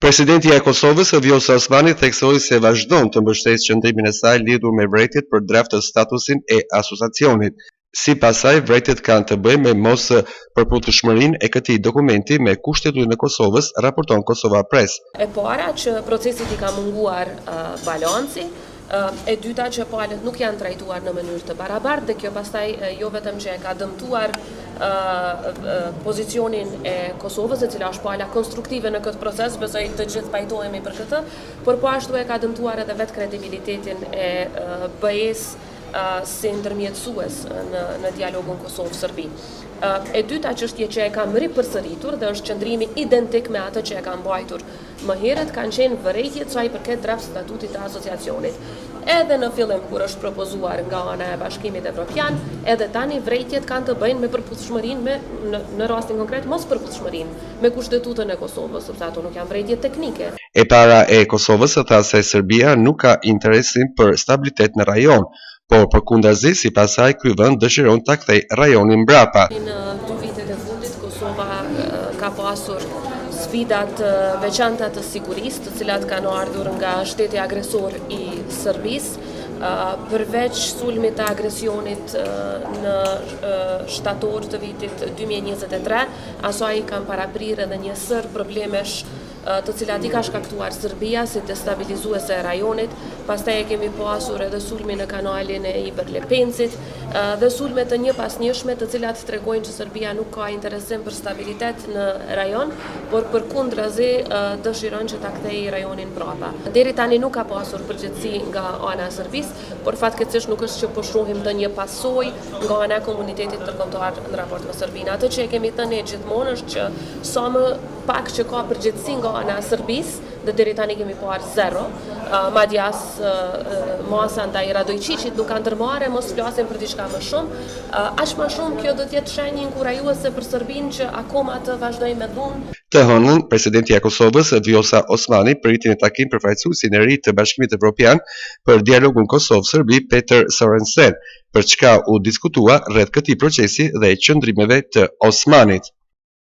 Presidenti e Kosovës, Vjosa Osmani, theksoi se vazhdon të mbështesë qëndrimin e saj lidhur me vërejtjet për draft të statusin e asociacionit. Sipas saj, vërejtjet kanë të bëjnë me mos përputhshmërinë e këtij dokumenti me Kushtetutin e Kosovës, raporton Kosova Press. E para që procesit i ka munguar balanci, e dyta që palët nuk janë trajtuar në mënyrë të barabartë dhe kjo pastaj jo vetëm që e ka dëmtuar pozicionin e Kosovës, e cila është pala konstruktive në këtë proces, besoj të gjithë pajtohemi për këtë, por po ashtu e ka dëmtuar edhe vetë kredibilitetin e BE-s si ndërmjetësues në dialogun Kosovë-Serbi. E dyta çështje që e kam ripërsëritur dhe është qëndrimi identik me atë që e kam mbajtur më herët kanë qenë vërejtjet sa i përket draft statutit të asociacionit. Edhe në fillim kur është propozuar nga ana e Bashkimit Evropian, edhe tani vërejtjet kanë të bëjnë me përputhshmërinë në rastin konkret mos përputhshmërinë me Kushtetutën e Kosovës, sepse ato nuk janë vërejtje teknike. E para e Kosovës tha se Serbia nuk ka interesin për stabilitet në rajon, por përkundazi sipas saj ky vend dëshiron ta kthejë rajonin mbrapa. Në 2 vitet e fundit Kosova ka pasur sfidat veçanta të sigurisë, të cilat kanë ardhur nga shteti agresor i Serbisë, përveç sulmit të agresionit në shtator të vitit 2023, asaj kanë paraprirë edhe një sër problemesh të cilat i ka shkaktuar Serbia si destabilizuese e rajonit, pastaj e kemi pasur edhe sulmin në kanalin e Iberlepencit dhe sulme të njëpasnjëshme të cilat tregojnë që Serbia nuk ka interesim për stabilitet në rajon, por përkundrazi dëshiron që ta kthejë rajonin mbrapa. Deri tani nuk ka pasur përgjegjësi nga ana e Serbisë, por fatkeqësisht nuk është që po shohim të një pasojë nga ana e komunitetit ndërkombëtar në raport me Serbinë. Atë që e kemi thënë gjithmonë është që sa më pak që ka përgjegjësi nga ana e Serbisë, dhe deri tani kemi parë zero, madje as masa ndaj Radojčićit nuk kanë ndërmarrë, mos flasim për diçka më shumë, aq më shumë kjo do të jetë shenjë inkurajuese për Serbinë që akoma të vazhdojë me dhunë. Të hënën, presidenti i Kosovës, Vjosa Osmani, priti në takim përfaqësuesin e ri të Bashkimit Evropian për dialogun Kosovë-Serbi, Peter Sorensen, për çka u diskutua rreth këtij procesi dhe qëndrimeve të Osmanit.